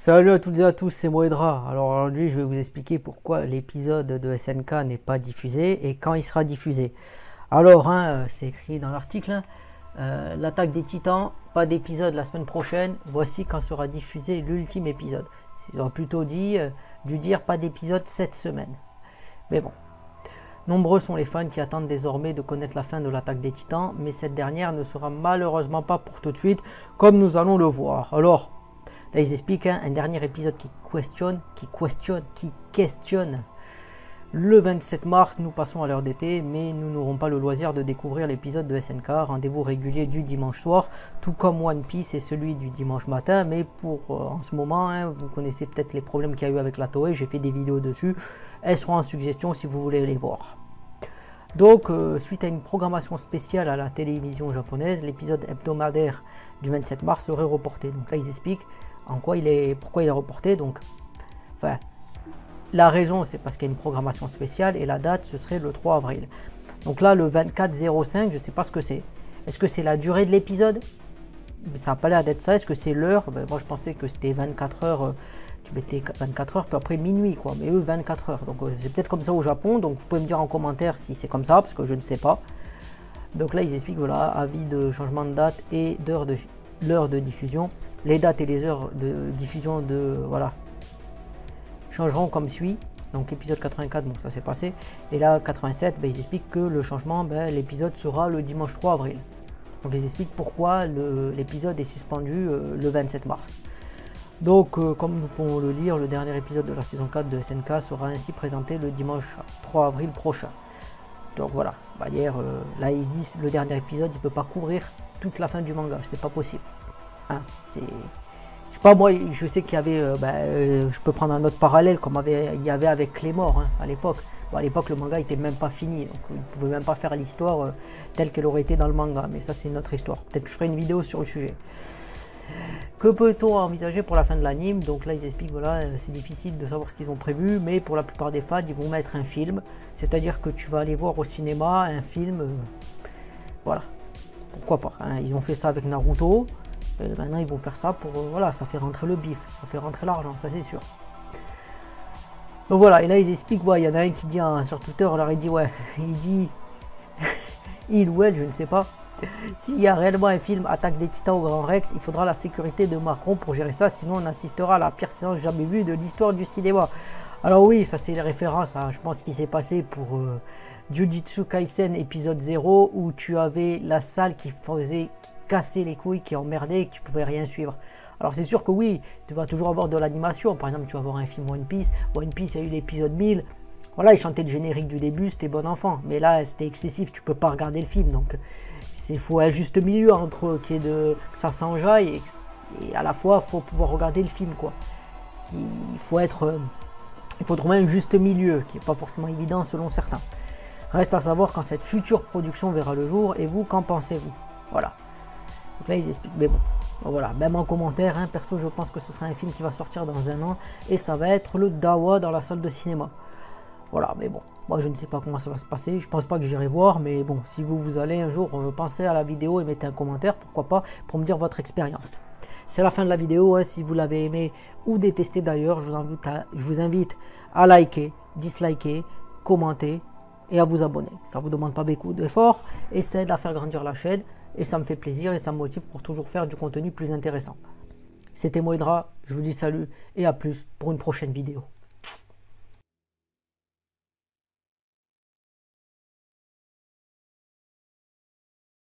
Salut à toutes et à tous, c'est Moedra. Alors aujourd'hui, je vais vous expliquer pourquoi l'épisode de SNK n'est pas diffusé et quand il sera diffusé. Alors, c'est écrit dans l'article, l'attaque des Titans, pas d'épisode la semaine prochaine. Voici quand sera diffusé l'ultime épisode. Ils ont plutôt dû dire pas d'épisode cette semaine. Mais bon. Nombreux sont les fans qui attendent désormais de connaître la fin de l'attaque des Titans, mais cette dernière ne sera malheureusement pas pour tout de suite, comme nous allons le voir. Alors, là ils expliquent un dernier épisode qui questionne. Le 27 mars, nous passons à l'heure d'été, mais nous n'aurons pas le loisir de découvrir l'épisode de SNK, rendez-vous régulier du dimanche soir, tout comme One Piece et celui du dimanche matin, mais pour en ce moment, vous connaissez peut-être les problèmes qu'il y a eu avec la Toei, j'ai fait des vidéos dessus, elles seront en suggestion si vous voulez les voir. Donc, suite à une programmation spéciale à la télévision japonaise, l'épisode hebdomadaire du 27 mars serait reporté. Donc là, ils expliquent pourquoi il est reporté. Donc, enfin, la raison, c'est parce qu'il y a une programmation spéciale et la date, ce serait le 3 avril. Donc là, le 24-05, je ne sais pas ce que c'est. Est-ce que c'est la durée de l'épisode? Ça n'a pas l'air d'être ça. Est-ce que c'est l'heure? Moi, je pensais que c'était 24 heures. Tu mettais 24 heures, puis après minuit, quoi. Mais eux, 24 heures. Donc, c'est peut-être comme ça au Japon. Donc, vous pouvez me dire en commentaire si c'est comme ça, parce que je ne sais pas. Donc là, ils expliquent, voilà, avis de changement de date et l'heure de diffusion. Les dates et les heures de diffusion changeront comme suit. Donc épisode 84, bon ça s'est passé. Et là 87, ils expliquent que le changement, l'épisode sera le dimanche 3 avril. Donc ils expliquent pourquoi l'épisode est suspendu le 27 mars. Donc comme nous pouvons le lire, le dernier épisode de la saison 4 de SNK sera ainsi présenté le dimanche 3 avril prochain. Donc voilà, là ils se disent le dernier épisode il peut pas couvrir toute la fin du manga, c'est pas possible. Je sais pas, moi je sais qu'il y avait, je peux prendre un autre parallèle comme il y avait avec Claymore à l'époque. Bon, à l'époque le manga était même pas fini, donc ils ne pouvaient même pas faire l'histoire telle qu'elle aurait été dans le manga, mais ça c'est une autre histoire. Peut-être que je ferai une vidéo sur le sujet. Que peut-on envisager pour la fin de l'anime? Donc là ils expliquent, voilà, c'est difficile de savoir ce qu'ils ont prévu, mais pour la plupart des fans ils vont mettre un film, c'est-à-dire que tu vas aller voir au cinéma un film, voilà, pourquoi pas, ils ont fait ça avec Naruto, maintenant ils vont faire ça pour, voilà, ça fait rentrer le bif, ça fait rentrer l'argent, ça c'est sûr. Donc voilà, et là ils expliquent, il y en a un qui dit sur Twitter, alors il dit, il dit, il ou elle, je ne sais pas, s'il y a réellement un film Attaque des Titans au Grand Rex, il faudra la sécurité de Macron pour gérer ça, sinon on assistera à la pire séance jamais vue de l'histoire du cinéma. Alors oui, ça c'est les références je pense qu'il s'est passé pour Jujutsu Kaisen épisode 0, où tu avais la salle qui cassait les couilles, qui emmerdait et que tu pouvais rien suivre. Alors c'est sûr que oui, tu vas toujours avoir de l'animation, par exemple tu vas voir un film One Piece, il y a eu l'épisode 1000, voilà, il chantait le générique du début, c'était bon enfant, mais là c'était excessif, tu peux pas regarder le film, donc il faut un juste milieu entre que ça s'enjaille et à la fois il faut pouvoir regarder le film, quoi. Il faut trouver un juste milieu qui n'est pas forcément évident selon certains. Reste à savoir quand cette future production verra le jour, et vous, qu'en pensez-vous? Voilà. Donc là ils expliquent, mais bon, voilà, même en commentaire, perso je pense que ce sera un film qui va sortir dans un an et ça va être le Dawa dans la salle de cinéma. Voilà, mais bon, moi je ne sais pas comment ça va se passer, je pense pas que j'irai voir, mais bon, si vous allez un jour, pensez à la vidéo et mettez un commentaire, pourquoi pas, pour me dire votre expérience. C'est la fin de la vidéo, si vous l'avez aimé ou détesté d'ailleurs, je vous invite à liker, disliker, commenter et à vous abonner. Ça vous demande pas beaucoup d'efforts et ça aide à faire grandir la chaîne et ça me fait plaisir et ça me motive pour toujours faire du contenu plus intéressant. C'était Moedra, je vous dis salut et à plus pour une prochaine vidéo.